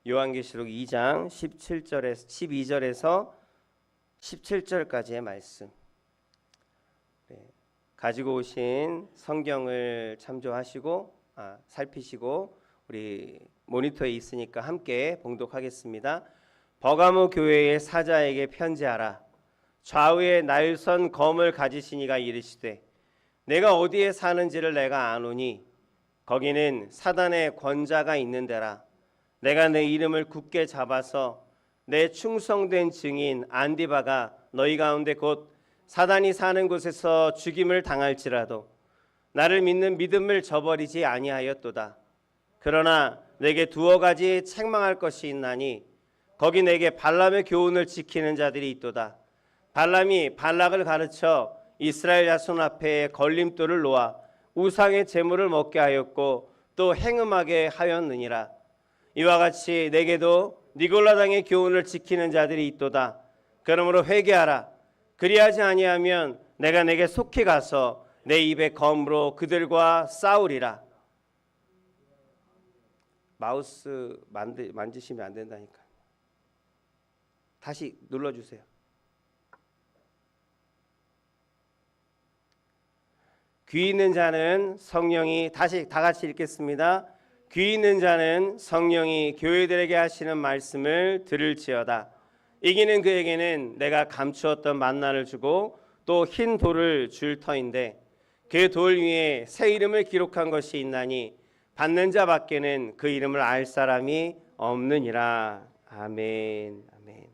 요한계시록 2장 17절에서 12절에서 17절까지의 말씀. 가지고 오신 성경을 참조하시고 살피시고 우리 모니터에 있으니까 함께 봉독하겠습니다. 버가모 교회의 사자에게 편지하라. 좌우에 날선 검을 가지신 이가 이르시되 내가 어디에 사는지를 내가 아노니 거기는 사단의 권자가 있는 데라. 내가 내 이름을 굳게 잡아서 내 충성된 증인 안디바가 너희 가운데 곧 사단이 사는 곳에서 죽임을 당할지라도 나를 믿는 믿음을 저버리지 아니하였도다. 그러나 내게 두어 가지 책망할 것이 있나니 거기 내게 발람의 교훈을 지키는 자들이 있도다. 발람이 발락을 가르쳐 이스라엘 자손 앞에 걸림돌을 놓아 우상의 제물을 먹게 하였고 또 행음하게 하였느니라. 이와 같이 내게도 니골라당의 교훈을 지키는 자들이 있도다. 그러므로 회개하라. 그리하지 아니하면 내가 내게 속히 가서 내 입에 검으로 그들과 싸우리라. 마우스 만지시면 안 된다니까. 다시 눌러주세요. 귀 있는 자는 성령이, 다시 다 같이 읽겠습니다. 귀 있는 자는 성령이 교회들에게 하시는 말씀을 들을지어다. 이기는 그에게는 내가 감추었던 만나를 주고 또 흰 돌을 줄 터인데 그 돌 위에 새 이름을 기록한 것이 있나니 받는 자 밖에는 그 이름을 알 사람이 없느니라. 아멘. 아멘.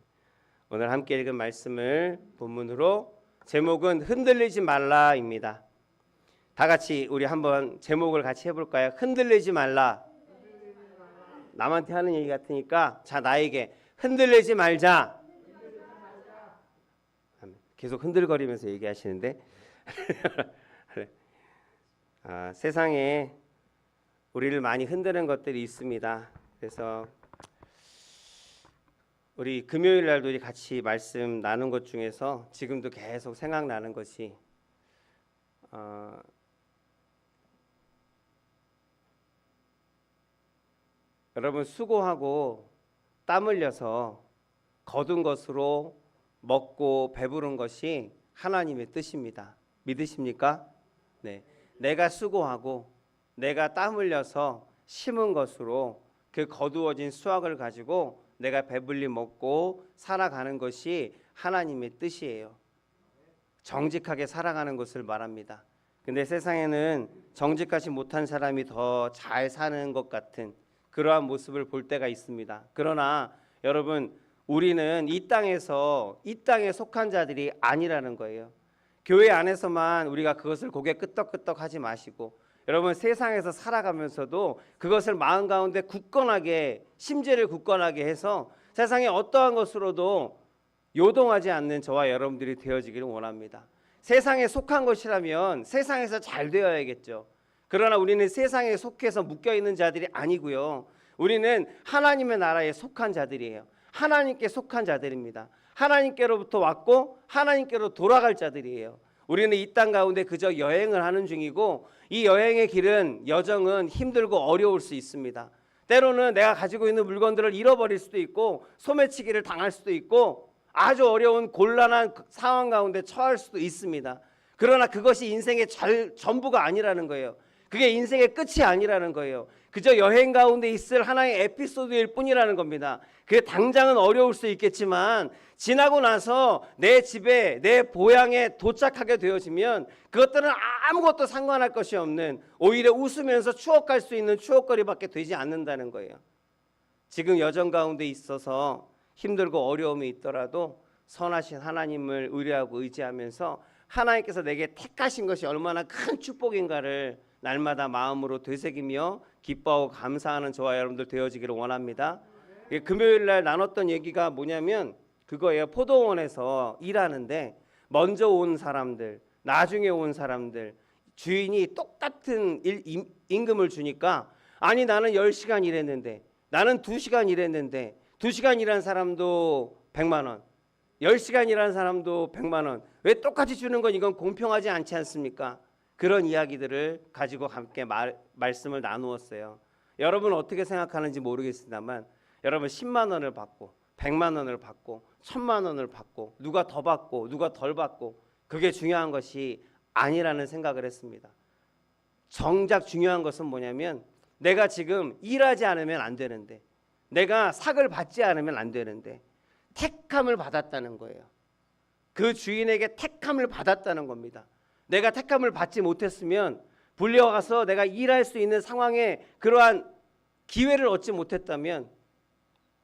오늘 함께 읽은 말씀을 본문으로 제목은 흔들리지 말라입니다. 다 같이 우리 한번 제목을 같이 해볼까요? 흔들리지 말라. 남한테 하는 얘기 같으니까 자, 나에게 흔들리지 말자. 계속 흔들거리면서 얘기하시는데 세상에 우리를 많이 흔드는 것들이 있습니다. 그래서 우리 금요일 날도 같이 말씀 나눈 것 중에서 지금도 계속 생각나는 것이 여러분 수고하고 땀 흘려서 거둔 것으로 먹고 배부른 것이 하나님의 뜻입니다. 믿으십니까? 네. 내가 수고하고 내가 땀 흘려서 심은 것으로 그 거두어진 수확을 가지고 내가 배불리 먹고 살아가는 것이 하나님의 뜻이에요. 정직하게 살아가는 것을 말합니다. 근데 세상에는 정직하지 못한 사람이 더 잘 사는 것 같은 그러한 모습을 볼 때가 있습니다. 그러나 여러분, 우리는 이 땅에 속한 자들이 아니라는 거예요. 교회 안에서만 우리가 그것을 고개 끄덕끄덕 하지 마시고 여러분, 세상에서 살아가면서도 그것을 마음 가운데 굳건하게, 심지를 굳건하게 해서 세상에 어떠한 것으로도 요동하지 않는 저와 여러분들이 되어지기를 원합니다. 세상에 속한 것이라면 세상에서 잘 되어야겠죠. 그러나 우리는 세상에 속해서 묶여있는 자들이 아니고요. 우리는 하나님의 나라에 속한 자들이에요. 하나님께 속한 자들입니다. 하나님께로부터 왔고 하나님께로 돌아갈 자들이에요. 우리는 이 땅 가운데 그저 여행을 하는 중이고 이 여행의 길은, 여정은 힘들고 어려울 수 있습니다. 때로는 내가 가지고 있는 물건들을 잃어버릴 수도 있고 소매치기를 당할 수도 있고 아주 어려운 곤란한 상황 가운데 처할 수도 있습니다. 그러나 그것이 인생의 전부가 아니라는 거예요. 그게 인생의 끝이 아니라는 거예요. 그저 여행 가운데 있을 하나의 에피소드일 뿐이라는 겁니다. 그게 당장은 어려울 수 있겠지만 지나고 나서 내 집에, 내 고향에 도착하게 되어지면 그것들은 아무것도 상관할 것이 없는, 오히려 웃으면서 추억할 수 있는 추억거리밖에 되지 않는다는 거예요. 지금 여정 가운데 있어서 힘들고 어려움이 있더라도 선하신 하나님을 의뢰하고 의지하면서 하나님께서 내게 택하신 것이 얼마나 큰 축복인가를 날마다 마음으로 되새기며 기뻐하고 감사하는 저와 여러분들 되어지기를 원합니다. 금요일 날 나눴던 얘기가 뭐냐면 그거예요. 포도원에서 일하는데 먼저 온 사람들, 나중에 온 사람들, 주인이 똑같은 임금을 주니까 아니 나는 10시간 일했는데, 나는 2시간 일했는데 2시간 일한 사람도 100만 원, 10시간 일한 사람도 100만 원, 왜 똑같이 주는 건 이건 공평하지 않지 않습니까? 그런 이야기들을 가지고 함께 말씀을 나누었어요. 여러분 어떻게 생각하는지 모르겠습니다만 여러분 10만 원을 받고 100만 원을 받고 1000만 원을 받고 누가 더 받고 누가 덜 받고 그게 중요한 것이 아니라는 생각을 했습니다. 정작 중요한 것은 뭐냐면 내가 지금 일하지 않으면 안 되는데, 내가 상을 받지 않으면 안 되는데 택함을 받았다는 거예요. 그 주인에게 택함을 받았다는 겁니다. 내가 택함을 받지 못했으면, 불려가서 내가 일할 수 있는 상황에 그러한 기회를 얻지 못했다면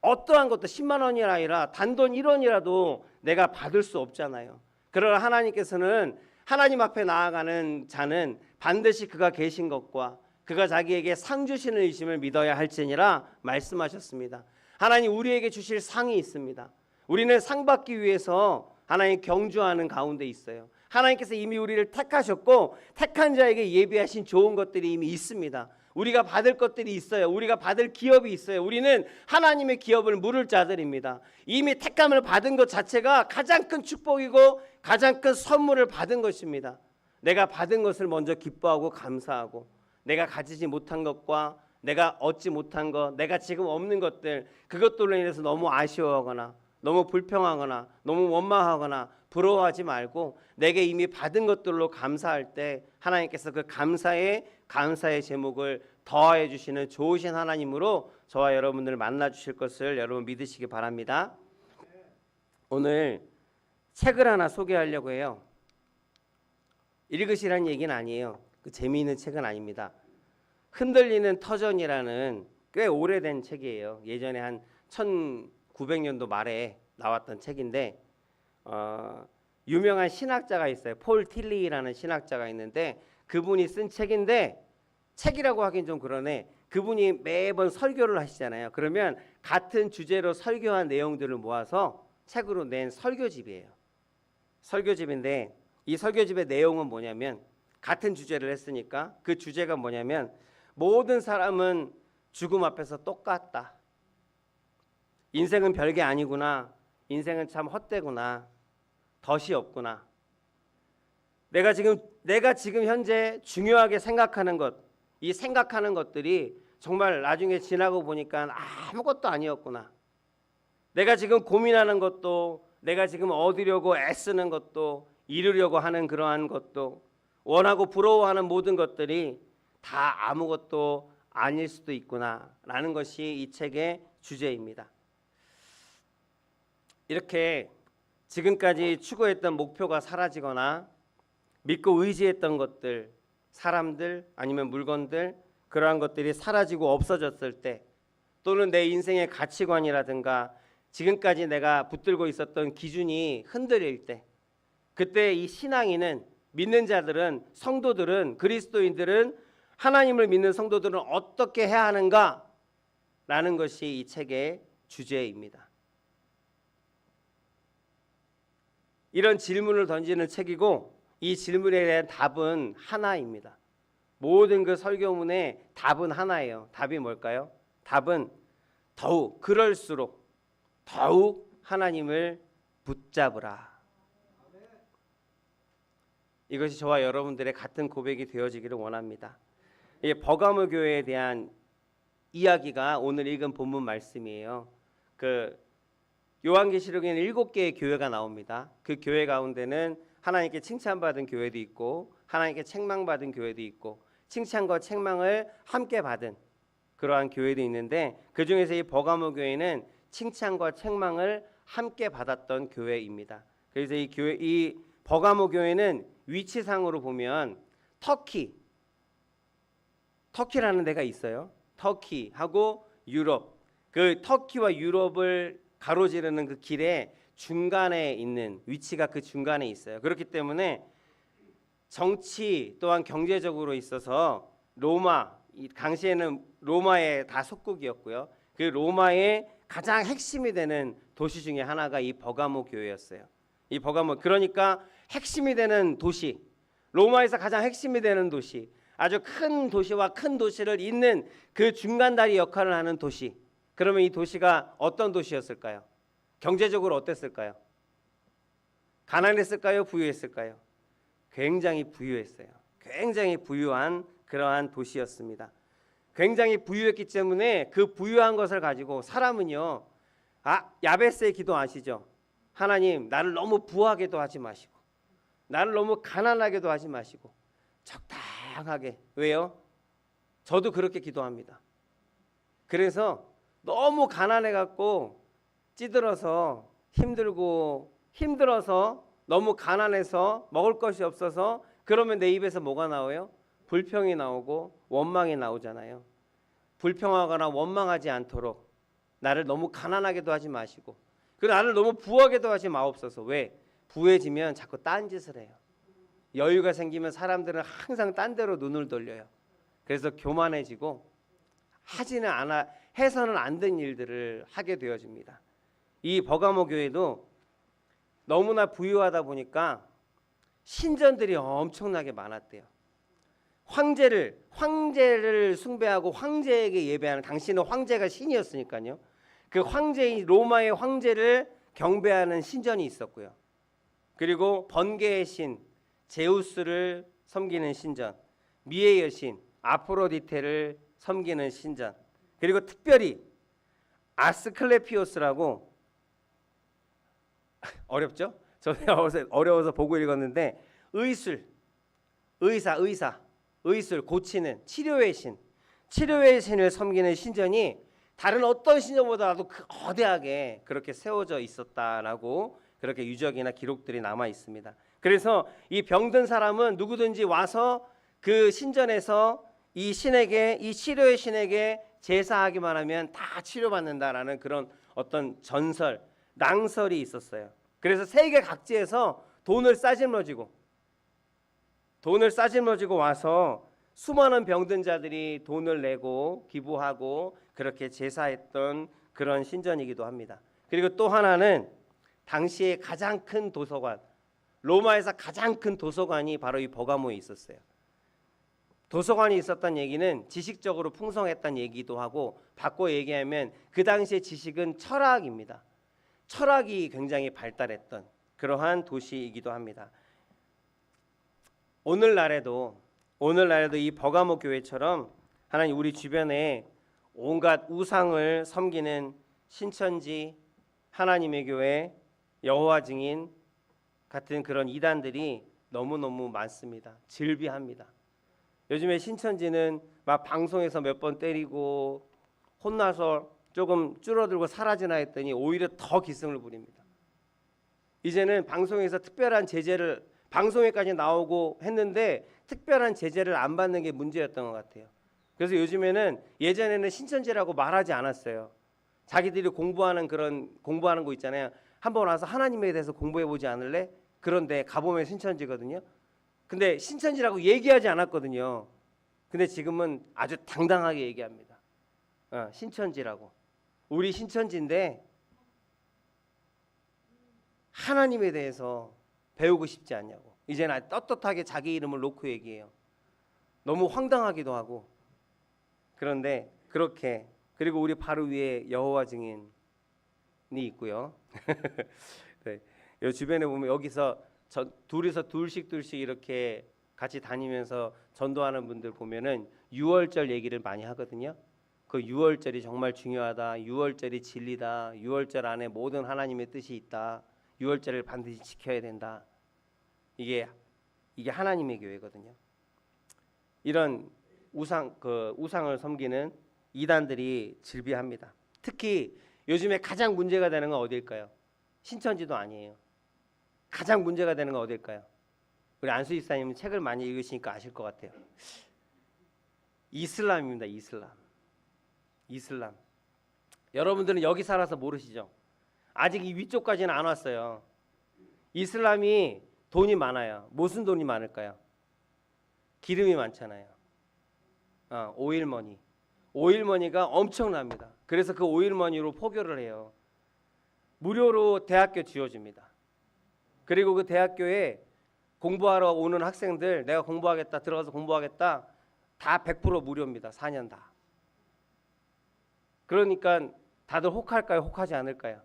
어떠한 것도 10만 원이 아니라 단돈 1원이라도 내가 받을 수 없잖아요. 그러나 하나님께서는 하나님 앞에 나아가는 자는 반드시 그가 계신 것과 그가 자기에게 상 주시는 이심을 믿어야 할지니라 말씀하셨습니다. 하나님 우리에게 주실 상이 있습니다. 우리는 상 받기 위해서 하나님 경주하는 가운데 있어요. 하나님께서 이미 우리를 택하셨고 택한 자에게 예비하신 좋은 것들이 이미 있습니다. 우리가 받을 것들이 있어요. 우리가 받을 기업이 있어요. 우리는 하나님의 기업을 물을 자들입니다. 이미 택함을 받은 것 자체가 가장 큰 축복이고 가장 큰 선물을 받은 것입니다. 내가 받은 것을 먼저 기뻐하고 감사하고, 내가 가지지 못한 것과 내가 얻지 못한 것, 내가 지금 없는 것들, 그것들로 인해서 너무 아쉬워하거나 너무 불평하거나 너무 원망하거나 부러워하지 말고 내게 이미 받은 것들로 감사할 때 하나님께서 그 감사의 제목을 더하여 주시는 좋으신 하나님으로 저와 여러분들을 만나 주실 것을 여러분 믿으시기 바랍니다. 오늘 책을 하나 소개하려고 해요. 읽으시라는 얘기는 아니에요. 그 재미있는 책은 아닙니다. 흔들리는 터전이라는 꽤 오래된 책이에요. 예전에 한 1900년도 말에 나왔던 책인데 유명한 신학자가 있어요. 폴 틸리라는 신학자가 있는데 그분이 쓴 책인데, 책이라고 하긴 좀 그러네. 그분이 매번 설교를 하시잖아요. 그러면 같은 주제로 설교한 내용들을 모아서 책으로 낸 설교집이에요. 설교집인데 이 설교집의 내용은 뭐냐면, 같은 주제를 했으니까 그 주제가 뭐냐면, 모든 사람은 죽음 앞에서 똑같다. 인생은 별게 아니구나. 인생은 참 헛되구나. 덫이 없구나. 내가 지금 현재 중요하게 생각하는 것, 이 생각하는 것들이 정말 나중에 지나고 보니까 아무것도 아니었구나. 내가 지금 고민하는 것도, 내가 지금 얻으려고 애쓰는 것도, 이루려고 하는 그러한 것도, 원하고 부러워하는 모든 것들이 다 아무것도 아닐 수도 있구나라는 것이 이 책의 주제입니다. 이렇게 지금까지 추구했던 목표가 사라지거나 믿고 의지했던 것들, 사람들 아니면 물건들, 그러한 것들이 사라지고 없어졌을 때, 또는 내 인생의 가치관이라든가 지금까지 내가 붙들고 있었던 기준이 흔들릴 때, 그때 이 신앙인은, 믿는 자들은, 성도들은, 그리스도인들은, 하나님을 믿는 성도들은 어떻게 해야 하는가? 라는 것이 이 책의 주제입니다. 이런 질문을 던지는 책이고, 이 질문에 대한 답은 하나입니다. 모든 그 설교문의 답은 하나예요. 답이 뭘까요? 답은 더욱, 그럴수록 더욱 하나님을 붙잡으라. 이것이 저와 여러분들의 같은 고백이 되어지기를 원합니다. 이 버가모 교회에 대한 이야기가 오늘 읽은 본문 말씀이에요. 그 요한계시록에는 7개의 교회가 나옵니다. 그 교회 가운데는 하나님께 칭찬받은 교회도 있고, 하나님께 책망받은 교회도 있고, 칭찬과 책망을 함께 받은 그러한 교회도 있는데, 그 중에서 이 버가모 교회는 칭찬과 책망을 함께 받았던 교회입니다. 그래서 이 버가모 교회는 위치상으로 보면 터키라는 데가 있어요. 터키하고 유럽, 그 터키와 유럽을 가로지르는 그 길에 중간에 있는 위치가 그 중간에 있어요. 그렇기 때문에 정치 또한 경제적으로 있어서 로마, 이 당시에는 로마의 다 속국이었고요. 그 로마의 가장 핵심이 되는 도시 중에 하나가 이 버가모 교회였어요. 이 버가모, 그러니까 핵심이 되는 도시, 로마에서 가장 핵심이 되는 도시, 아주 큰 도시와 큰 도시를 잇는 그 중간다리 역할을 하는 도시. 그러면 이 도시가 어떤 도시였을까요? 경제적으로 어땠을까요? 가난했을까요? 부유했을까요? 굉장히 부유했어요. 굉장히 부유한 그러한 도시였습니다. 굉장히 부유했기 때문에 그 부유한 것을 가지고 사람은요. 야베스의 기도 아시죠? 하나님, 나를 너무 부하게도 하지 마시고 나를 너무 가난하게도 하지 마시고 적당하게. 왜요? 저도 그렇게 기도합니다. 그래서 너무 가난해 갖고 찌들어서 힘들어서 너무 가난해서 먹을 것이 없어서 그러면 내 입에서 뭐가 나와요? 불평이 나오고 원망이 나오잖아요. 불평하거나 원망하지 않도록 나를 너무 가난하게도 하지 마시고 그리고 나를 너무 부하게도 하지 마옵소서. 왜? 부해지면 자꾸 딴짓을 해요. 여유가 생기면 사람들은 항상 딴 데로 눈을 돌려요. 그래서 교만해지고 해서는 안 된 일들을 하게 되어집니다. 이 버가모 교회도 너무나 부유하다 보니까 신전들이 엄청나게 많았대요. 황제를 숭배하고 황제에게 예배하는, 당시는 황제가 신이었으니까요. 그 황제인 로마의 황제를 경배하는 신전이 있었고요. 그리고 번개의 신 제우스를 섬기는 신전, 미의 여신 아프로디테를 섬기는 신전, 그리고 특별히 아스클레피오스라고 어렵죠? 저는 어려워서 보고 읽었는데 의술 고치는 치료의 신을 섬기는 신전이 다른 어떤 신전보다도 거대하게 그렇게 세워져 있었다라고 그렇게 유적이나 기록들이 남아 있습니다. 그래서 이 병든 사람은 누구든지 와서 그 신전에서 이 치료의 신에게 제사하기만 하면 다 치료받는다라는 그런 어떤 전설, 낭설이 있었어요. 그래서 세계 각지에서 돈을 싸질머지고 와서 수많은 병든 자들이 돈을 내고 기부하고 그렇게 제사했던 그런 신전이기도 합니다. 그리고 또 하나는 당시에 가장 큰 도서관, 로마에서 가장 큰 도서관이 바로 이 버가모에 있었어요. 도서관이 있었던 얘기는 지식적으로 풍성했던 얘기도 하고, 바꿔 얘기하면 그 당시의 지식은 철학입니다. 철학이 굉장히 발달했던 그러한 도시이기도 합니다. 오늘날에도 이 버가모 교회처럼 하나님 우리 주변에 온갖 우상을 섬기는 신천지, 하나님의 교회, 여호와 증인 같은 그런 이단들이 너무너무 많습니다. 질비합니다. 요즘에 신천지는 막 방송에서 몇 번 때리고 혼나서 조금 줄어들고 사라지나 했더니 오히려 더 기승을 부립니다. 이제는 방송에서 특별한 제재를, 방송에까지 나오고 했는데 특별한 제재를 안 받는 게 문제였던 것 같아요. 그래서 요즘에는, 예전에는 신천지라고 말하지 않았어요. 자기들이 공부하는 거 있잖아요. 한번 와서 하나님에 대해서 공부해보지 않을래? 그런데 가보면 신천지거든요. 근데 신천지라고 얘기하지 않았거든요. 근데 지금은 아주 당당하게 얘기합니다. 신천지라고. 우리 신천지인데 하나님에 대해서 배우고 싶지 않냐고. 이제는 아주 떳떳하게 자기 이름을 놓고 얘기해요. 너무 황당하기도 하고. 그런데 그렇게, 그리고 우리 바로 위에 여호와 증인이 있고요. 네. 요 주변에 보면 여기서 둘이서 둘씩 이렇게 같이 다니면서 전도하는 분들 보면은 유월절 얘기를 많이 하거든요. 그 유월절이 정말 중요하다. 유월절이 진리다. 유월절 안에 모든 하나님의 뜻이 있다. 유월절을 반드시 지켜야 된다. 이게 하나님의 교회거든요. 이런 우상을 섬기는 이단들이 질비합니다. 특히 요즘에 가장 문제가 되는 건 어딜까요? 신천지도 아니에요. 가장 문제가 되는 건 어딜까요? 우리 안수 집사님은 책을 많이 읽으시니까 아실 것 같아요. 이슬람입니다. 이슬람. 여러분들은 여기 살아서 모르시죠? 아직 이 위쪽까지는 안 왔어요. 이슬람이 돈이 많아요. 무슨 돈이 많을까요? 기름이 많잖아요. 오일머니가 엄청납니다. 그래서 그 오일머니로 포교를 해요. 무료로 대학교 지어줍니다. 그리고 그 대학교에 공부하러 오는 학생들, 내가 들어가서 공부하겠다, 다 100% 무료입니다. 4년 다. 그러니까 다들 혹할까요? 혹하지 않을까요?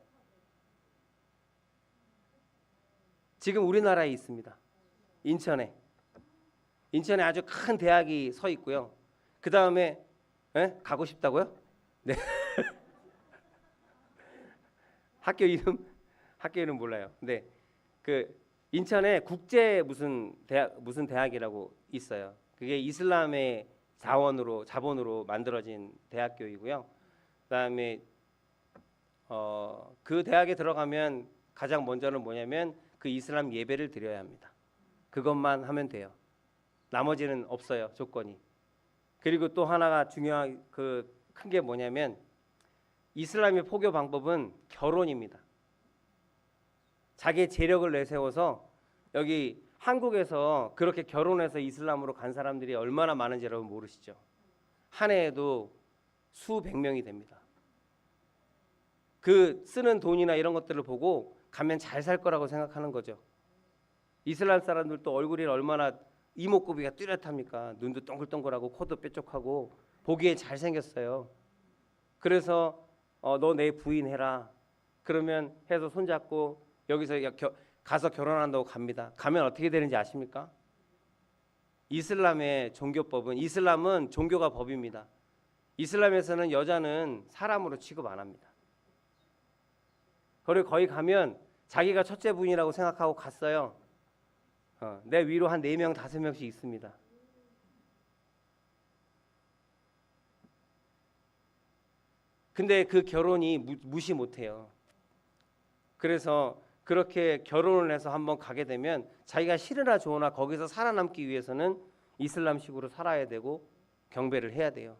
지금 우리나라에 있습니다. 인천에 아주 큰 대학이 서 있고요. 그 다음에 예? 가고 싶다고요? 네. 학교 이름 몰라요. 네. 그 인천에 국제 무슨 대학이라고 있어요. 그게 이슬람의 자본으로 만들어진 대학교이고요. 그다음에 그 대학에 들어가면 가장 먼저는 뭐냐면 그 이슬람 예배를 드려야 합니다. 그것만 하면 돼요. 나머지는 없어요, 조건이. 그리고 또 하나가 중요한 그 큰 게 뭐냐면 이슬람의 포교 방법은 결혼입니다. 자기의 재력을 내세워서 여기 한국에서 그렇게 결혼해서 이슬람으로 간 사람들이 얼마나 많은지 여러분 모르시죠? 한 해에도 수백 명이 됩니다. 그 쓰는 돈이나 이런 것들을 보고 가면 잘 살 거라고 생각하는 거죠. 이슬람 사람들도 얼굴이 얼마나 이목구비가 뚜렷합니까? 눈도 동글동글하고 코도 뾰족하고 보기에 잘생겼어요. 그래서 너 내 부인 해라. 그러면 해서 손잡고 여기서 가서 결혼한다고 갑니다. 가면 어떻게 되는지 아십니까? 이슬람의 종교법은 이슬람은 종교가 법입니다. 이슬람에서는 여자는 사람으로 취급 안 합니다. 그리고 거기 가면 자기가 첫째 부인이라고 생각하고 갔어요. 내 위로 한 4명, 5명씩 있습니다. 근데 그 결혼이 무시 못해요. 그래서 그렇게 결혼을 해서 한번 가게 되면 자기가 싫으나 좋으나 거기서 살아남기 위해서는 이슬람식으로 살아야 되고 경배를 해야 돼요.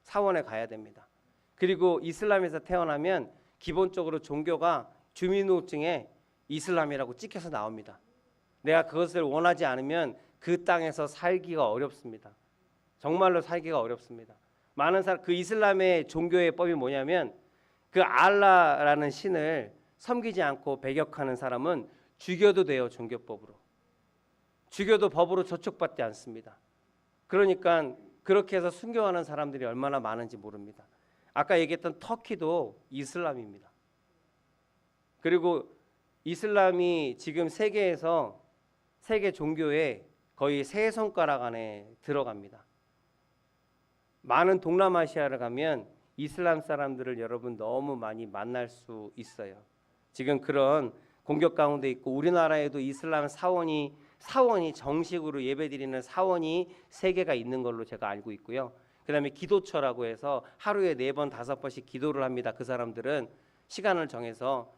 사원에 가야 됩니다. 그리고 이슬람에서 태어나면 기본적으로 종교가 주민등록증에 이슬람이라고 찍혀서 나옵니다. 내가 그것을 원하지 않으면 그 땅에서 살기가 어렵습니다. 정말로 살기가 어렵습니다. 많은 사람 그 이슬람의 종교의 법이 뭐냐면 그 알라라는 신을 섬기지 않고 배격하는 사람은 죽여도 돼요. 종교법으로. 죽여도 법으로 저촉받지 않습니다. 그러니까 그렇게 해서 순교하는 사람들이 얼마나 많은지 모릅니다. 아까 얘기했던 터키도 이슬람입니다. 그리고 이슬람이 지금 세계에서 세계 종교의 거의 세 손가락 안에 들어갑니다. 많은 동남아시아를 가면 이슬람 사람들을 여러분 너무 많이 만날 수 있어요. 지금 그런 공격 가운데 있고 우리나라에도 이슬람 사원이 정식으로 예배드리는 사원이 3개가 있는 걸로 제가 알고 있고요. 그다음에 기도처라고 해서 하루에 4번, 5번씩 기도를 합니다. 그 사람들은 시간을 정해서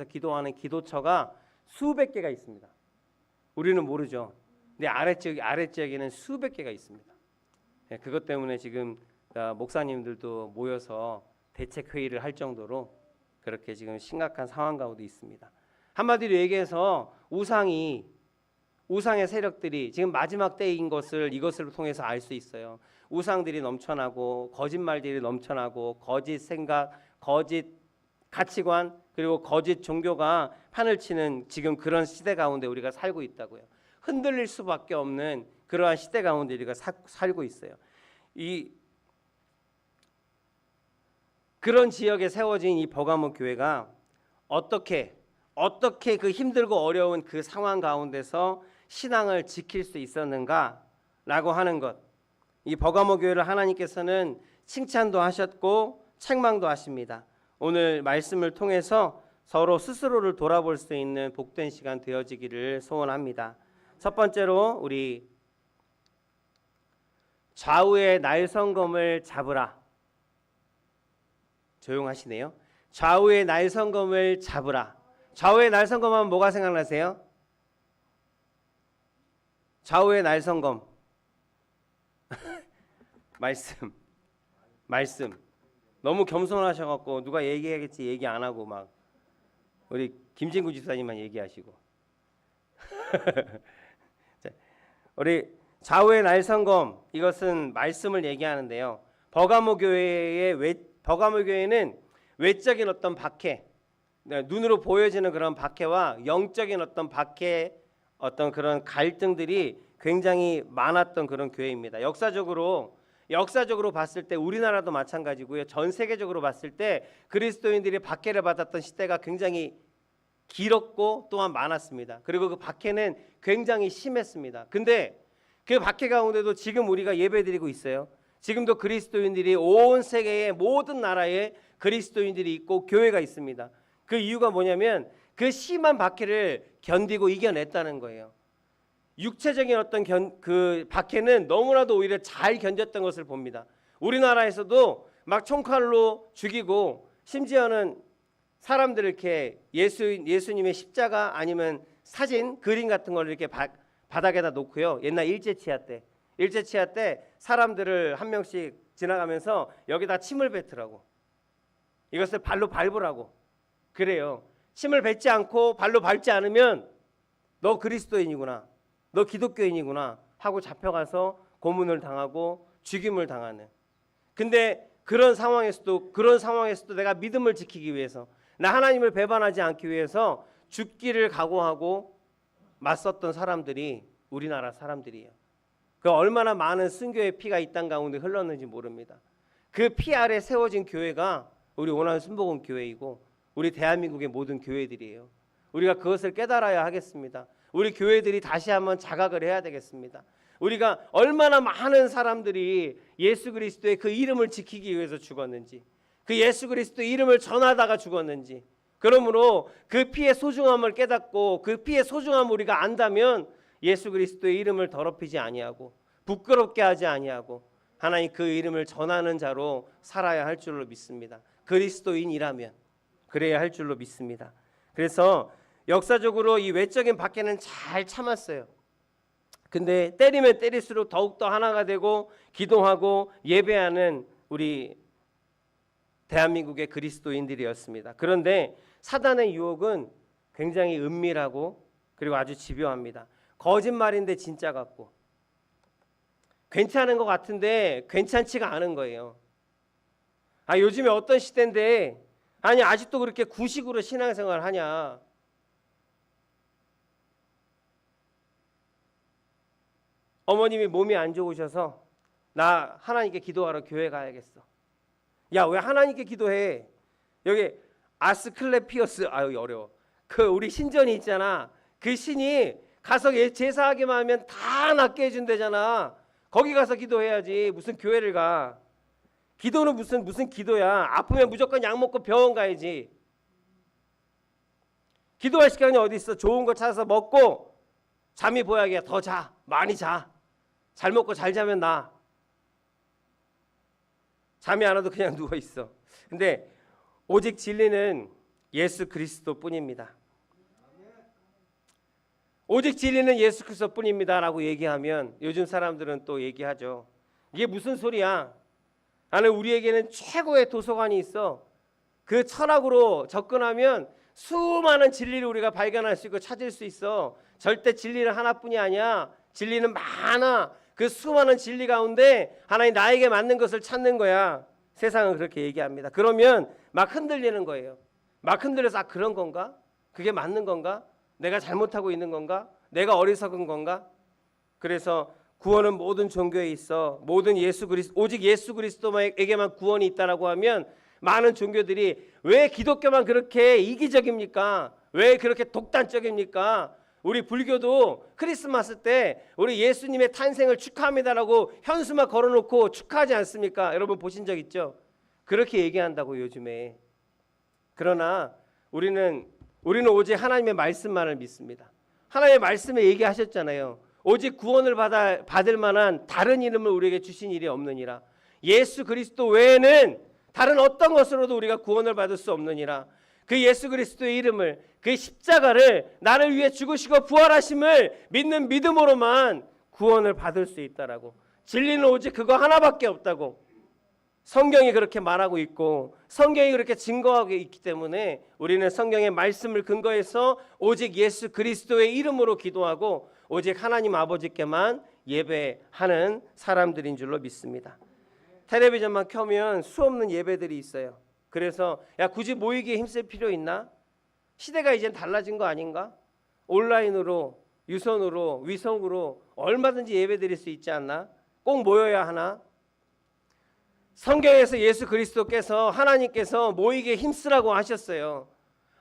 기도하는 기도처가 수백 개가 있습니다. 우리는 모르죠. 근데 아래지역에는 수백 개가 있습니다. 그것 때문에 지금 목사님들도 모여서 대책 회의를 할 정도로 그렇게 지금 심각한 상황 가운데 있습니다. 한마디로 얘기해서 우상의 세력들이 지금 마지막 때인 것을 이것을 통해서 알 수 있어요. 우상들이 넘쳐나고 거짓말들이 넘쳐나고 거짓 생각, 거짓 가치관 그리고 거짓 종교가 판을 치는 지금 그런 시대 가운데 우리가 살고 있다고요. 흔들릴 수밖에 없는 그러한 시대 가운데 우리가 살고 있어요. 그런 지역에 세워진 이 버가모 교회가 어떻게 그 힘들고 어려운 그 상황 가운데서 신앙을 지킬 수 있었는가라고 하는 것. 이 버가모 교회를 하나님께서는 칭찬도 하셨고 책망도 하십니다. 오늘 말씀을 통해서 서로 스스로를 돌아볼 수 있는 복된 시간 되어지기를 소원합니다. 첫 번째로 우리 좌우의 날성검을 잡으라. 조용하시네요. 좌우의 날성검을 잡으라. 좌우의 날성검 하면 뭐가 생각나세요? 좌우의 날성검. 말씀. 너무 겸손하셔갖고 누가 얘기하겠지 얘기 안 하고 막 우리 김진구 집사님만 얘기하시고. 자, 우리 좌우의 날성검 이것은 말씀을 얘기하는데요. 버가모 교회는 외적인 어떤 박해, 눈으로 보여지는 그런 박해와 영적인 어떤 박해, 어떤 그런 갈등들이 굉장히 많았던 그런 교회입니다. 역사적으로 봤을 때 우리나라도 마찬가지고요. 전 세계적으로 봤을 때 그리스도인들이 박해를 받았던 시대가 굉장히 길었고 또한 많았습니다. 그리고 그 박해는 굉장히 심했습니다. 근데 그 박해 가운데도 지금 우리가 예배드리고 있어요. 지금도 그리스도인들이 온 세계의 모든 나라에 그리스도인들이 있고 교회가 있습니다. 그 이유가 뭐냐면 그 심한 박해를 견디고 이겨냈다는 거예요. 육체적인 어떤 그 박해는 너무나도 오히려 잘 견뎠던 것을 봅니다. 우리나라에서도 막 총칼로 죽이고 심지어는 사람들을 이렇게 예수님의 십자가 아니면 사진, 그림 같은 걸 이렇게 바닥에다 놓고요. 옛날 일제치하 때 사람들을 한 명씩 지나가면서 여기다 침을 뱉으라고, 이것을 발로 밟으라고 그래요. 침을 뱉지 않고 발로 밟지 않으면 너 그리스도인이구나, 너 기독교인이구나 하고 잡혀가서 고문을 당하고 죽임을 당하는. 근데 그런 상황에서도 내가 믿음을 지키기 위해서, 나 하나님을 배반하지 않기 위해서 죽기를 각오하고 맞섰던 사람들이 우리나라 사람들이에요. 그 얼마나 많은 순교의 피가 이 땅 가운데 흘렀는지 모릅니다. 그 피 아래 세워진 교회가 우리 원하는 순복음 교회이고 우리 대한민국의 모든 교회들이에요. 우리가 그것을 깨달아야 하겠습니다. 우리 교회들이 다시 한번 자각을 해야 되겠습니다. 우리가 얼마나 많은 사람들이 예수 그리스도의 그 이름을 지키기 위해서 죽었는지, 그 예수 그리스도의 이름을 전하다가 죽었는지, 그러므로 그 피의 소중함을 깨닫고 그 피의 소중함을 우리가 안다면 예수 그리스도의 이름을 더럽히지 아니하고 부끄럽게 하지 아니하고 하나님 그 이름을 전하는 자로 살아야 할 줄로 믿습니다. 그리스도인이라면 그래야 할 줄로 믿습니다. 그래서 역사적으로 이 외적인 박해는 잘 참았어요. 근데 때리면 때릴수록 더욱더 하나가 되고 기도하고 예배하는 우리 대한민국의 그리스도인들이었습니다. 그런데 사단의 유혹은 굉장히 은밀하고 그리고 아주 집요합니다. 거짓말인데 진짜 같고 괜찮은 것 같은데 괜찮지가 않은 거예요. 요즘에 어떤 시대인데 아니 아직도 그렇게 구식으로 신앙생활을 하냐. 어머님이 몸이 안 좋으셔서 나 하나님께 기도하러 교회 가야겠어. 야, 왜 하나님께 기도해? 여기 아스클레피어스, 여기 어려워. 그 우리 신전이 있잖아. 그 신이 가서 제사하기만 하면 다 낫게 해준대잖아. 거기 가서 기도해야지. 무슨 교회를 가? 기도는 무슨 기도야? 아프면 무조건 약 먹고 병원 가야지. 기도할 시간이 어디 있어? 좋은 거 찾아서 먹고 잠이 보약이야. 더 자, 많이 자. 잘 먹고 잘 자면 나. 잠이 안 와도 그냥 누워 있어. 근데 오직 진리는 예수 그리스도뿐입니다. 오직 진리는 예수 그리스도뿐입니다라고 얘기하면 요즘 사람들은 또 얘기하죠. 이게 무슨 소리야? 나는 우리에게는 최고의 도서관이 있어. 그 철학으로 접근하면 수많은 진리를 우리가 발견할 수 있고 찾을 수 있어. 절대 진리는 하나뿐이 아니야. 진리는 많아. 그 수많은 진리 가운데 하나님 나에게 맞는 것을 찾는 거야. 세상은 그렇게 얘기합니다. 그러면 막 흔들리는 거예요. 막 흔들려서 그런 건가? 그게 맞는 건가? 내가 잘못하고 있는 건가? 내가 어리석은 건가? 그래서 구원은 모든 종교에 있어. 오직 예수 그리스도에게만 구원이 있다라고 하면 많은 종교들이 왜 기독교만 그렇게 이기적입니까? 왜 그렇게 독단적입니까? 우리 불교도 크리스마스 때 우리 예수님의 탄생을 축하합니다라고 현수막 걸어놓고 축하하지 않습니까? 여러분 보신 적 있죠? 그렇게 얘기한다고 요즘에. 그러나 우리는 오직 하나님의 말씀만을 믿습니다. 하나님의 말씀에 얘기하셨잖아요. 오직 구원을 받을 만한 다른 이름을 우리에게 주신 일이 없느니라. 예수 그리스도 외에는 다른 어떤 것으로도 우리가 구원을 받을 수 없느니라. 그 예수 그리스도의 이름을, 그 십자가를, 나를 위해 죽으시고 부활하심을 믿는 믿음으로만 구원을 받을 수 있다라고. 진리는 오직 그거 하나밖에 없다고 성경이 그렇게 말하고 있고 성경이 그렇게 증거하고 있기 때문에 우리는 성경의 말씀을 근거해서 오직 예수 그리스도의 이름으로 기도하고 오직 하나님 아버지께만 예배하는 사람들인 줄로 믿습니다. 텔레비전만 켜면 수없는 예배들이 있어요. 그래서 굳이 모이기에 힘쓸 필요 있나? 시대가 이젠 달라진 거 아닌가? 온라인으로, 유선으로, 위성으로 얼마든지 예배 드릴 수 있지 않나? 꼭 모여야 하나? 성경에서 예수 그리스도께서 하나님께서 모이기에 힘쓰라고 하셨어요.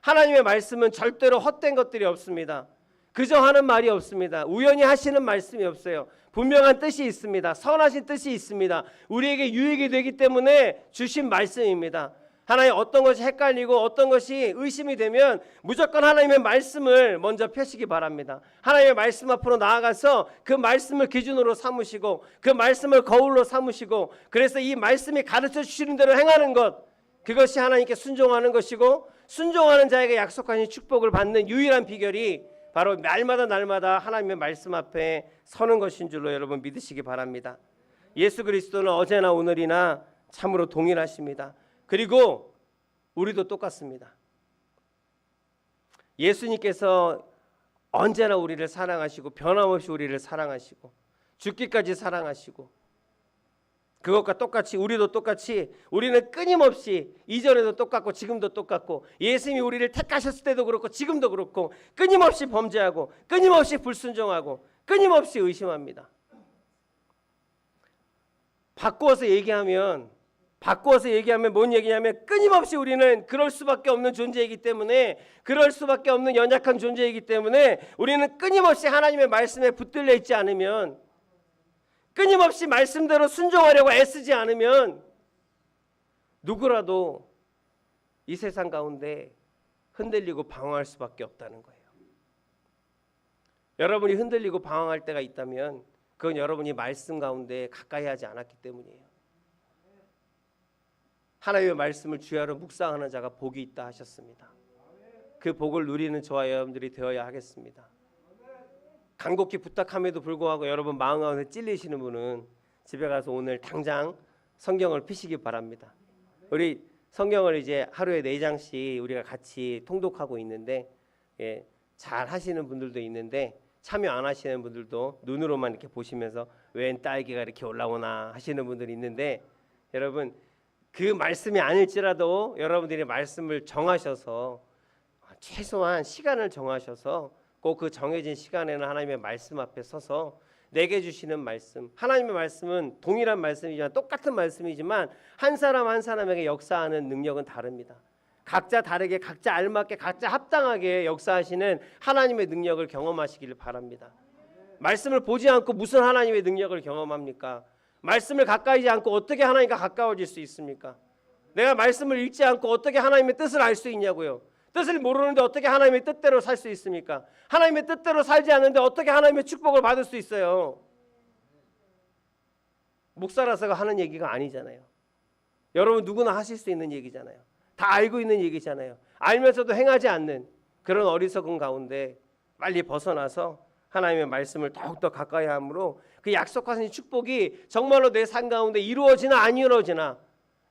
하나님의 말씀은 절대로 헛된 것들이 없습니다. 그저 하는 말이 없습니다. 우연히 하시는 말씀이 없어요. 분명한 뜻이 있습니다. 선하신 뜻이 있습니다. 우리에게 유익이 되기 때문에 주신 말씀입니다. 하나님 어떤 것이 헷갈리고 어떤 것이 의심이 되면 무조건 하나님의 말씀을 먼저 펴시기 바랍니다. 하나님의 말씀 앞으로 나아가서 그 말씀을 기준으로 삼으시고 그 말씀을 거울로 삼으시고 그래서 이 말씀이 가르쳐 주시는 대로 행하는 것, 그것이 하나님께 순종하는 것이고 순종하는 자에게 약속하신 축복을 받는 유일한 비결이 바로 날마다 하나님의 말씀 앞에 서는 것인 줄로 여러분 믿으시기 바랍니다. 예수 그리스도는 어제나 오늘이나 참으로 동일하십니다. 그리고 우리도 똑같습니다. 예수님께서 언제나 우리를 사랑하시고 변함없이 우리를 사랑하시고 죽기까지 사랑하시고 그것과 똑같이 우리도 똑같이 우리는 끊임없이 이전에도 똑같고 지금도 똑같고 예수님이 우리를 택하셨을 때도 그렇고 지금도 그렇고 끊임없이 범죄하고 끊임없이 불순종하고 끊임없이 의심합니다. 바꾸어서 얘기하면 뭔 얘기냐면 끊임없이 우리는 그럴 수밖에 없는 존재이기 때문에 그럴 수밖에 없는 연약한 존재이기 때문에 우리는 끊임없이 하나님의 말씀에 붙들려 있지 않으면 끊임없이 말씀대로 순종하려고 애쓰지 않으면 누구라도 이 세상 가운데 흔들리고 방황할 수밖에 없다는 거예요. 여러분이 흔들리고 방황할 때가 있다면 그건 여러분이 말씀 가운데 가까이 하지 않았기 때문이에요. 하나님의 말씀을 주야로 묵상하는 자가 복이 있다 하셨습니다. 그 복을 누리는 저와 여러분들이 되어야 하겠습니다. 간곡히 부탁함에도 불구하고 여러분 마음 가운데 찔리시는 분은 집에 가서 오늘 당장 성경을 펴시기 바랍니다. 우리 성경을 이제 하루에 4장씩 우리가 같이 통독하고 있는데 잘 하시는 분들도 있는데 참여 안 하시는 분들도 눈으로만 이렇게 보시면서 웬 딸기가 이렇게 올라오나 하시는 분들이 있는데 여러분 그 말씀이 아닐지라도 여러분들이 말씀을 정하셔서 최소한 시간을 정하셔서 꼭 그 정해진 시간에는 하나님의 말씀 앞에 서서 내게 주시는 말씀, 하나님의 말씀은 동일한 말씀이지만 똑같은 말씀이지만 한 사람 한 사람에게 역사하는 능력은 다릅니다. 각자 다르게 각자 알맞게 각자 합당하게 역사하시는 하나님의 능력을 경험하시기를 바랍니다. 말씀을 보지 않고 무슨 하나님의 능력을 경험합니까? 말씀을 가까이 하지 않고 어떻게 하나님과 가까워질 수 있습니까? 내가 말씀을 읽지 않고 어떻게 하나님의 뜻을 알 수 있냐고요. 뜻을 모르는데 어떻게 하나님의 뜻대로 살 수 있습니까? 하나님의 뜻대로 살지 않는데 어떻게 하나님의 축복을 받을 수 있어요? 목사라서가 하는 얘기가 아니잖아요. 여러분 누구나 하실 수 있는 얘기잖아요. 다 알고 있는 얘기잖아요. 알면서도 행하지 않는 그런 어리석은 가운데 빨리 벗어나서 하나님의 말씀을 더욱더 가까이 함으로 그 약속하신 축복이 정말로 내 삶 가운데 이루어지나 안 이루어지나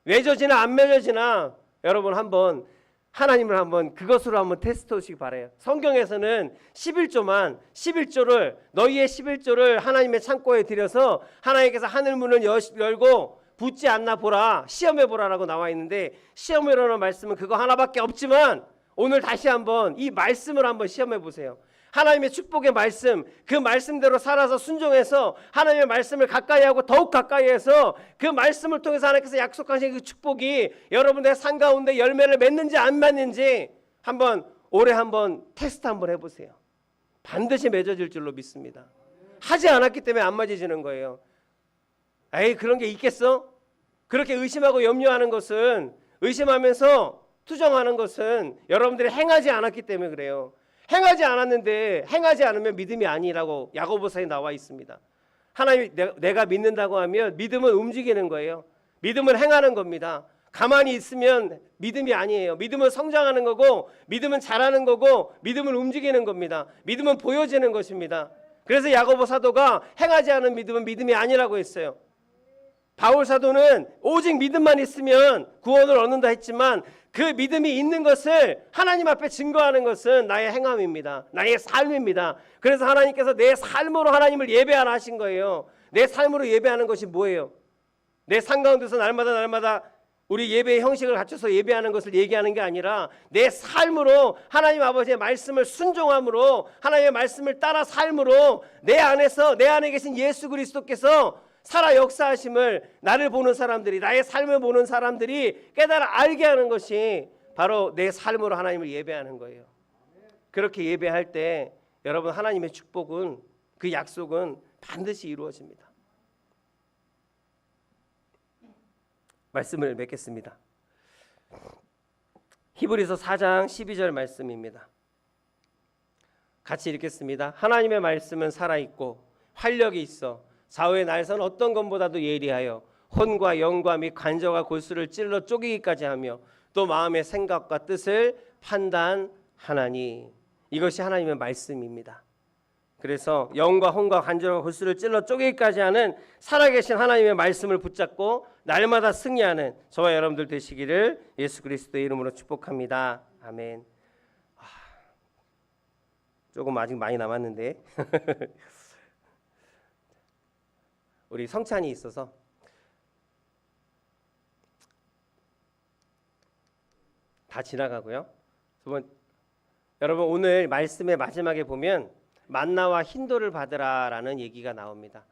맺어지나 안 맺어지나 여러분 한번 하나님을 한번 그것으로 한번 테스트 하시기 바라요. 성경에서는 11조를 너희의 11조를 하나님의 창고에 들여서 하나님께서 하늘 문을 열고 붙지 않나 보라 시험해 보라라고 나와 있는데 시험해라는 말씀은 그거 하나밖에 없지만 오늘 다시 한번 이 말씀을 한번 시험해 보세요. 하나님의 축복의 말씀, 그 말씀대로 살아서 순종해서 하나님의 말씀을 가까이 하고 더욱 가까이 해서 그 말씀을 통해서 하나님께서 약속하신 그 축복이 여러분의 삶 가운데 열매를 맺는지 안 맺는지 한번 올해 한번 테스트 한번 해보세요. 반드시 맺어질 줄로 믿습니다. 하지 않았기 때문에 안 맞아지는 거예요. 에이 그런 게 있겠어? 그렇게 의심하고 염려하는 것은 의심하면서 투정하는 것은 여러분들이 행하지 않았기 때문에 그래요. 행하지 않았는데 행하지 않으면 믿음이 아니라고 야고보서에 나와 있습니다. 하나님 내가 믿는다고 하면 믿음은 움직이는 거예요. 믿음은 행하는 겁니다. 가만히 있으면 믿음이 아니에요. 믿음은 성장하는 거고 믿음은 자라는 거고 믿음은 움직이는 겁니다. 믿음은 보여지는 것입니다. 그래서 야고보 사도가 행하지 않은 믿음은 믿음이 아니라고 했어요. 바울 사도는 오직 믿음만 있으면 구원을 얻는다 했지만 그 믿음이 있는 것을 하나님 앞에 증거하는 것은 나의 행함입니다. 나의 삶입니다. 그래서 하나님께서 내 삶으로 하나님을 예배하라 하신 거예요. 내 삶으로 예배하는 것이 뭐예요? 내 삶 가운데서 날마다 우리 예배의 형식을 갖춰서 예배하는 것을 얘기하는 게 아니라 내 삶으로 하나님 아버지의 말씀을 순종함으로 하나님의 말씀을 따라 삶으로 내 안에 계신 예수 그리스도께서 살아 역사하심을 나를 보는 사람들이 나의 삶을 보는 사람들이 깨달아 알게 하는 것이 바로 내 삶으로 하나님을 예배하는 거예요. 그렇게 예배할 때 여러분 하나님의 축복은 그 약속은 반드시 이루어집니다. 말씀을 맺겠습니다. 히브리서 4장 12절 말씀입니다. 같이 읽겠습니다. 하나님의 말씀은 살아있고 활력이 있어 사후의 날선 어떤 것보다도 예리하여 혼과 영과 및 관절과 골수를 찔러 쪼개기까지 하며 또 마음의 생각과 뜻을 판단하나니. 이것이 하나님의 말씀입니다. 그래서 영과 혼과 관절과 골수를 찔러 쪼개기까지 하는 살아계신 하나님의 말씀을 붙잡고 날마다 승리하는 저와 여러분들 되시기를 예수 그리스도의 이름으로 축복합니다. 아멘. 조금 아직 많이 남았는데 우리 성찬이 있어서 다 지나가고요. 여러분 오늘 말씀의 마지막에 보면 만나와 흰돌을 받으라라는 얘기가 나옵니다.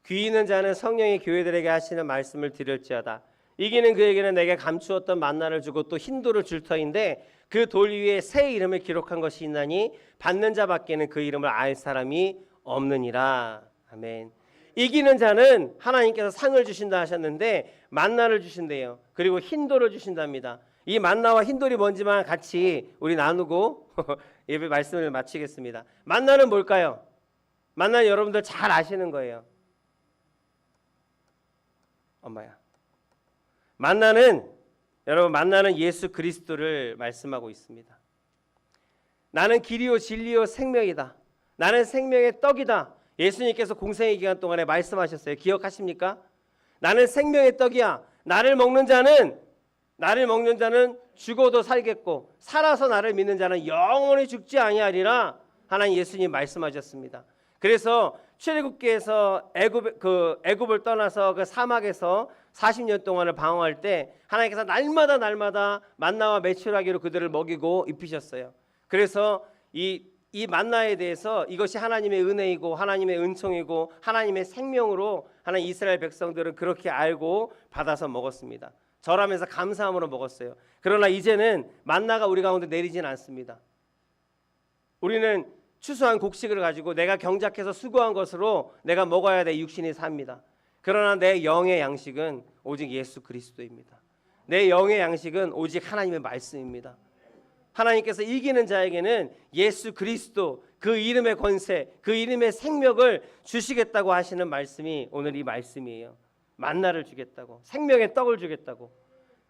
귀 있는 자는 성령이 교회들에게 하시는 말씀을 들을지어다. 이기는 그에게는 내게 감추었던 만나를 주고 또 흰돌을 줄 터인데 그 돌 위에 새 이름을 기록한 것이 있나니 받는 자밖에는 그 이름을 알 사람이 없느니라. 아멘. 이기는 자는 하나님께서 상을 주신다 하셨는데 만나를 주신대요. 그리고 흰돌을 주신답니다. 이 만나와 흰돌이 뭔지만 같이 우리 나누고 예배 말씀을 마치겠습니다. 만나는 뭘까요? 만나는 여러분들 잘 아시는 거예요. 엄마야. 여러분 만나는 예수 그리스도를 말씀하고 있습니다. 나는 길이요 진리요 생명이다. 나는 생명의 떡이다. 예수님께서 공생의 기간 동안에 말씀하셨어요. 기억하십니까? 나는 생명의 떡이야. 나를 먹는 자는 죽어도 살겠고 살아서 나를 믿는 자는 영원히 죽지 아니하리라. 하나님 예수님 말씀하셨습니다. 그래서 출애굽기에서 애굽을 떠나서 그 사막에서 40년 동안을 방황할 때 하나님께서 날마다 만나와 메추라기로 그들을 먹이고 입히셨어요. 그래서 이 만나에 대해서 이것이 하나님의 은혜이고 하나님의 은총이고 하나님의 생명으로 하나님 이스라엘 백성들은 그렇게 알고 받아서 먹었습니다. 절하면서 감사함으로 먹었어요. 그러나 이제는 만나가 우리 가운데 내리진 않습니다. 우리는 추수한 곡식을 가지고 내가 경작해서 수고한 것으로 내가 먹어야 돼 육신이 삽니다. 그러나 내 영의 양식은 오직 예수 그리스도입니다. 내 영의 양식은 오직 하나님의 말씀입니다. 하나님께서 이기는 자에게는 예수 그리스도 그 이름의 권세, 그 이름의 생명을 주시겠다고 하시는 말씀이 오늘 이 말씀이에요. 만나를 주겠다고, 생명의 떡을 주겠다고,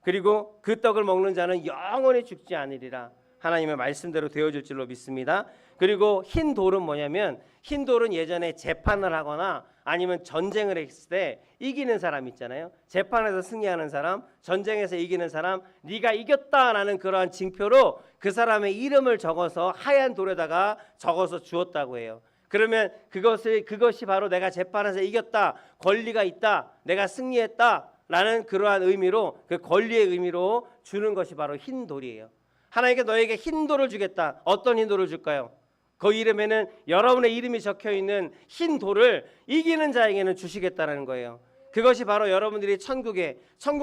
그리고 그 떡을 먹는 자는 영원히 죽지 않으리라. 하나님의 말씀대로 되어질 줄로 믿습니다. 그리고 흰 돌은 뭐냐면 흰 돌은 예전에 재판을 하거나 아니면 전쟁을 했을 때 이기는 사람 있잖아요. 재판에서 승리하는 사람, 전쟁에서 이기는 사람, 네가 이겼다라는 그러한 징표로 그 사람의 이름을 적어서 하얀 돌에다가 적어서 주었다고 해요. 그러면 그것이 바로 내가 재판에서 이겼다, 권리가 있다, 내가 승리했다라는 그러한 의미로 그 권리의 의미로 주는 것이 바로 흰 돌이에요. 하나님께 너에게 흰 돌을 주겠다. 어떤 흰 돌을 줄까요? 그 이름에는 여러분의 이름이 적혀있는 흰 돌을 이기는 자에게는 주시겠다는 거예요. 그것이 바로 여러분들이 천국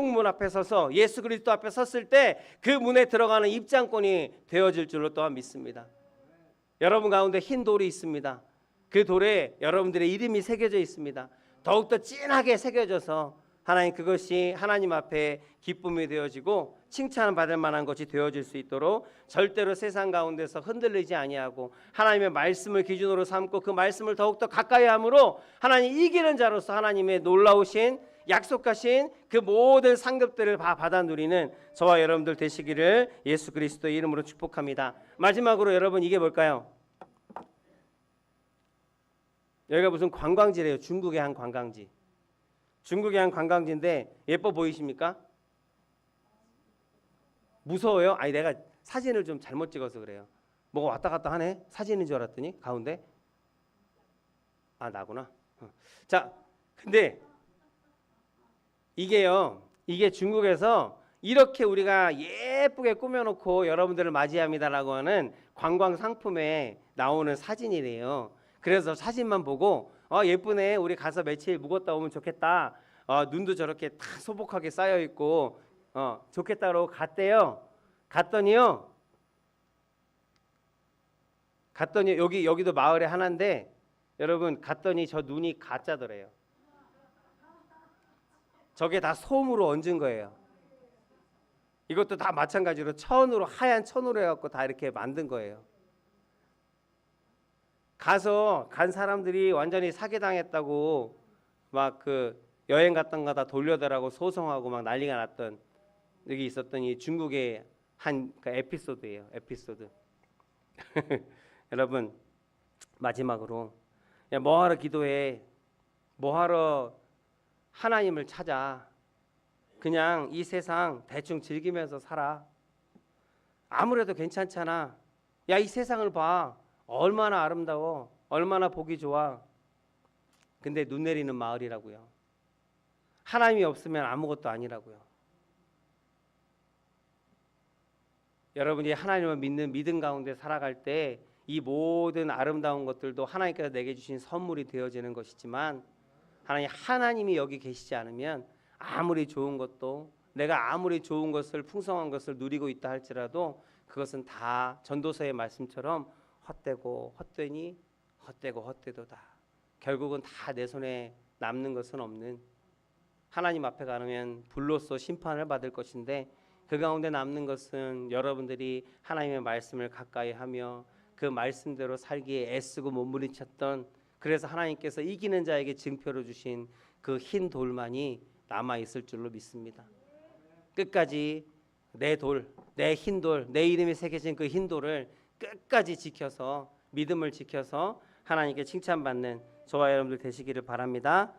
문 앞에 서서 예수 그리스도 앞에 섰을 때 그 문에 들어가는 입장권이 되어질 줄로 또한 믿습니다. 여러분 가운데 흰 돌이 있습니다. 그 돌에 여러분들의 이름이 새겨져 있습니다. 더욱더 진하게 새겨져서 하나님 그것이 하나님 앞에 기쁨이 되어지고 칭찬받을 만한 것이 되어질 수 있도록 절대로 세상 가운데서 흔들리지 아니하고 하나님의 말씀을 기준으로 삼고 그 말씀을 더욱더 가까이 함으로 하나님 이기는 자로서 하나님의 놀라우신 약속하신 그 모든 상급들을 받아 누리는 저와 여러분들 되시기를 예수 그리스도의 이름으로 축복합니다. 마지막으로 여러분 이게 뭘까요? 여기가 무슨 관광지래요. 중국의 한 관광지. 중국의 한 관광지인데 예뻐 보이십니까? 무서워요? 아니 내가 사진을 좀 잘못 찍어서 그래요. 뭐가 왔다 갔다 하네? 사진인 줄 알았더니 가운데 아 나구나. 자 근데 이게 중국에서 이렇게 우리가 예쁘게 꾸며놓고 여러분들을 맞이합니다라고 하는 관광 상품에 나오는 사진이래요. 그래서 사진만 보고 예쁘네. 우리 가서 며칠 묵었다 오면 좋겠다. 눈도 저렇게 다 소복하게 쌓여 있고 좋겠다고 갔대요. 갔더니요. 갔더니 여기도 마을에 하나인데 여러분 갔더니 저 눈이 가짜더래요. 저게 다 솜으로 얹은 거예요. 이것도 다 마찬가지로 천으로 하얀 천으로 해갖고 다 이렇게 만든 거예요. 가서 간 사람들이 완전히 사기당했다고 막 그 여행 갔던 거 다 돌려달라고 소송하고 막 난리가 났던 여기 있었던 이 중국의 한 그 에피소드예요. 에피소드. 여러분 마지막으로 야, 뭐하러 기도해? 뭐하러 하나님을 찾아? 그냥 이 세상 대충 즐기면서 살아. 아무래도 괜찮잖아. 야, 이 세상을 봐. 얼마나 아름다워. 얼마나 보기 좋아. 근데 눈 내리는 마을이라고요. 하나님이 없으면 아무것도 아니라고요. 여러분이 하나님을 믿는 믿음 가운데 살아갈 때 이 모든 아름다운 것들도 하나님께서 내게 주신 선물이 되어지는 것이지만 하나님이 여기 계시지 않으면 아무리 좋은 것도 내가 아무리 좋은 것을 풍성한 것을 누리고 있다 할지라도 그것은 다 전도서의 말씀처럼 헛되고 헛되니 헛되고 헛되도다. 결국은 다 내 손에 남는 것은 없는 하나님 앞에 가면 불로써 심판을 받을 것인데 그 가운데 남는 것은 여러분들이 하나님의 말씀을 가까이 하며 그 말씀대로 살기에 애쓰고 몸부림쳤던 그래서 하나님께서 이기는 자에게 증표를 주신 그 흰 돌만이 남아 있을 줄로 믿습니다. 끝까지 내 돌, 내 흰 돌, 내 이름이 새겨진 그 흰 돌을 끝까지 지켜서 믿음을 지켜서 하나님께 칭찬받는 저와 여러분들 되시기를 바랍니다.